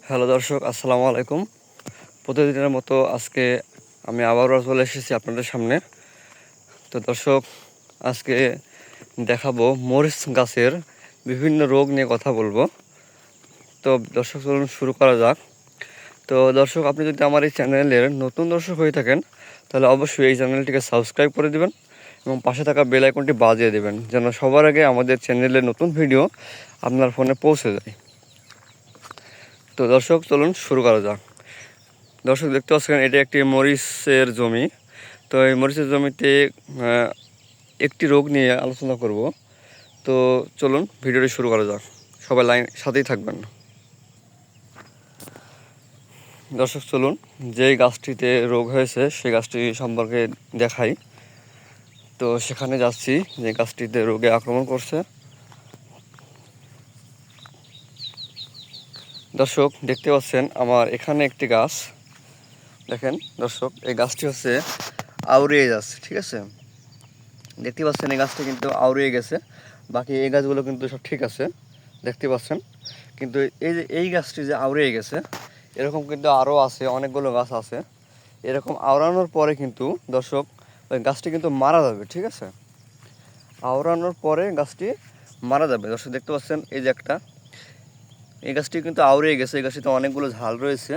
Hello দর্শক, আসসালামু আলাইকুম। প্রতিদিনের মতো আজকে আমি আবারও চলে এসেছি আপনাদের সামনে। তো দর্শক, আজকে দেখাবো মরিচ গাছের বিভিন্ন রোগ নিয়ে কথা বলবো। তো দর্শক, চলুন শুরু করা যাক। তো দর্শক, আপনি যদি আমার এই চ্যানেলের নতুন দর্শক হয়ে থাকেন তাহলে অবশ্যই এই চ্যানেলটিকে সাবস্ক্রাইব করে দিবেন এবং পাশে থাকা বেল আইকনটি বাজিয়ে দেবেন যেন সবার আগে আমাদের চ্যানেলের নতুন ভিডিও আপনার ফোনে পৌঁছে যায়। তো দর্শক, চলুন শুরু করা যাক। দর্শক, দেখতে পাচ্ছেন এটা একটি মরিচের জমি। তো এই মরিচের জমিতে একটি রোগ নিয়ে আলোচনা করব। তো চলুন ভিডিওটি শুরু করা যাক। সবাই লাইন সাথেই থাকবেন। দর্শক, চলুন যেই গাছটিতে রোগ হয়েছে সেই গাছটি সম্পর্কে দেখাই। তো সেখানে যাচ্ছি যে গাছটিতে রোগে আক্রমণ করছে। দর্শক, দেখতে পাচ্ছেন আমার এখানে একটি গাছ। দেখেন দর্শক, এই গাছটি হচ্ছে আউরিয়ে যাচ্ছে, ঠিক আছে। দেখতে পাচ্ছেন এই গাছটা কিন্তু আউরিয়ে গেছে, বাকি এই গাছগুলো কিন্তু সব ঠিক আছে, দেখতে পাচ্ছেন। কিন্তু এই গাছটি যে আউরিয়ে গেছে, এরকম কিন্তু আরও আছে, অনেকগুলো গাছ আছে। এরকম আওড়ানোর পরে কিন্তু দর্শক ওই গাছটি কিন্তু মারা যাবে, ঠিক আছে। আওড়ানোর পরে গাছটি মারা যাবে। দর্শক, দেখতে পাচ্ছেন এই যে এই গাছটি কিন্তু আউড়িয়ে গেছে। এই গাছটিতে অনেকগুলো ঝাল রয়েছে,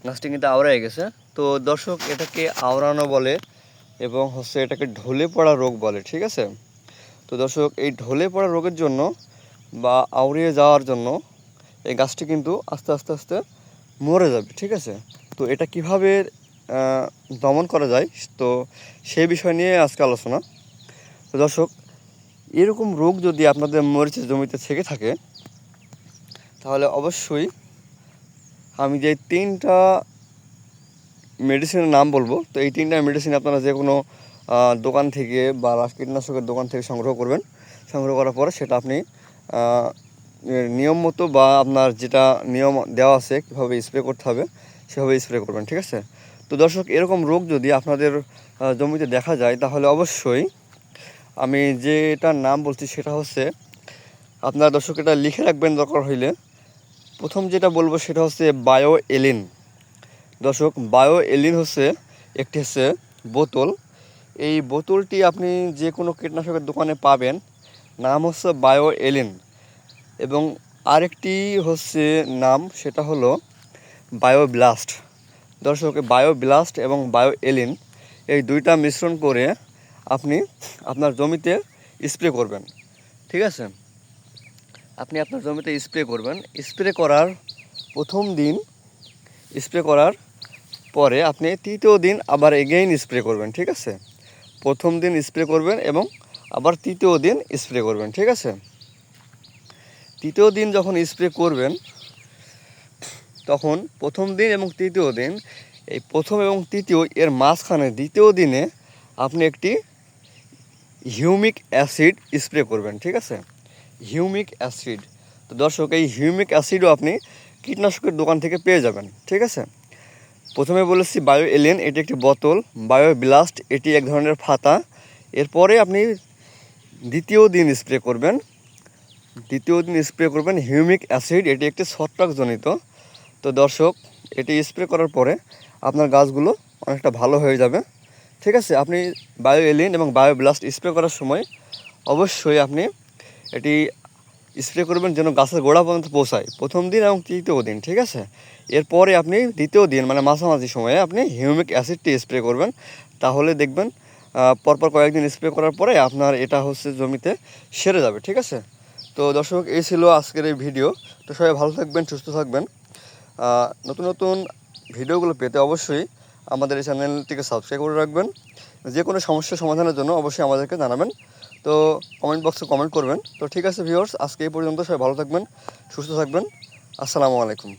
গাছটি কিন্তু আউড়িয়ে গেছে। তো দর্শক, এটাকে আওড়ানো বলে এবং হচ্ছে এটাকে ঢলে পড়া রোগ বলে, ঠিক আছে। তো দর্শক, এই ঢলে পড়া রোগের জন্য বা আউড়িয়ে যাওয়ার জন্য এই গাছটি কিন্তু আস্তে আস্তে আস্তে মরে যাবে, ঠিক আছে। তো এটা কিভাবে দমন করা যায়, তো সেই বিষয় নিয়ে আজকে আলোচনা। তো দর্শক, এরকম রোগ যদি আপনাদের মরিচের জমিতে থেকে থাকে তাহলে অবশ্যই আমি যে 3টা মেডিসিনের নাম বলবো, তো এই 3টা মেডিসিন আপনারা যে কোনো দোকান থেকে বা কীটনাশকের দোকান থেকে সংগ্রহ করবেন। সংগ্রহ করার পরে সেটা আপনি নিয়ম মতো বা আপনার যেটা নিয়ম দেওয়া আছে কীভাবে স্প্রে করতে হবে সেভাবে স্প্রে করবেন, ঠিক আছে। তো দর্শক, এরকম রোগ যদি আপনাদের জমিতে দেখা যায় তাহলে অবশ্যই আমি যেটার নাম বলছি সেটা হচ্ছে, আপনারা দর্শক এটা লিখে রাখবেন দরকার হইলে। প্রথম যেটা বলবো সেটা হচ্ছে বায়ো এলিন। দর্শক, বায়ো এলিন হচ্ছে একটি বোতল। এই বোতলটি আপনি যে কোনো কীটনাশকের দোকানে পাবেন, নাম হচ্ছে বায়ো এলিন। এবং আরেকটি নাম, সেটা হলো বায়ো ব্লাস্ট। দর্শক, বায়ো ব্লাস্ট এবং বায়ো এলিন এই দুইটা মিশ্রণ করে আপনি আপনার জমিতে স্প্রে করবেন, ঠিক আছে। আপনি আপনার জমিতে স্প্রে করবেন। স্প্রে করার প্রথম দিন স্প্রে করার পরে আপনি তৃতীয় দিন আবার এগেইন স্প্রে করবেন, ঠিক আছে। প্রথম দিন স্প্রে করবেন এবং আবার তৃতীয় দিন স্প্রে করবেন, ঠিক আছে। তৃতীয় দিন যখন স্প্রে করবেন তখন প্রথম দিন এবং তৃতীয় দিন, এই প্রথম এবং তৃতীয় এর মাঝখানে দ্বিতীয় দিনে আপনি একটি হিউমিক অ্যাসিড স্প্রে করবেন, ঠিক আছে। Humic acid. তো দর্শক, এই হিউমিক অ্যাসিডও আপনি কীটনাশকের দোকান থেকে পেয়ে যাবেন, ঠিক আছে। প্রথমে বলেছি বায়ো এলিয়েন, এটি একটি বোতল। বায়ো ব্লাস্ট, এটি এক ধরনের ফাতা। এরপরে আপনি দ্বিতীয় দিন স্প্রে করবেন হিউমিক অ্যাসিড, এটি একটি ছত্রাকজনিত। তো দর্শক, এটি স্প্রে করার পরে আপনার গাছগুলো অনেকটা ভালো হয়ে যাবে, ঠিক আছে। আপনি বায়ো এলিয়েন এবং বায়ো ব্লাস্ট স্প্রে করার সময় অবশ্যই আপনি এটি স্প্রে করবেন যেন গাছের গোড়া পর্যন্ত পৌঁছায়, প্রথম দিন এবং তৃতীয় দিন, ঠিক আছে। এরপরে আপনি দ্বিতীয় দিন মানে মাঝামাঝি সময়ে আপনি হিউমিক অ্যাসিডটি স্প্রে করবেন। তাহলে দেখবেন পরপর কয়েকদিন স্প্রে করার পরে আপনার এটা জমিতে সেরে যাবে, ঠিক আছে। তো দর্শক, এই ছিল আজকের এই ভিডিও। তো সবাই ভালো থাকবেন, সুস্থ থাকবেন। নতুন নতুন ভিডিওগুলো পেতে অবশ্যই আমাদের এই চ্যানেলটিকে সাবস্ক্রাইব করে রাখবেন। যে কোনো সমস্যা সমাধানের জন্য অবশ্যই আমাদেরকে জানাবেন। তো কমেন্ট বক্সে কমেন্ট করবেন। তো ঠিক আছে ভিউয়ার্স, আজকে এই পর্যন্ত। সবাই ভালো থাকবেন, সুস্থ থাকবেন। আসসালামু আলাইকুম।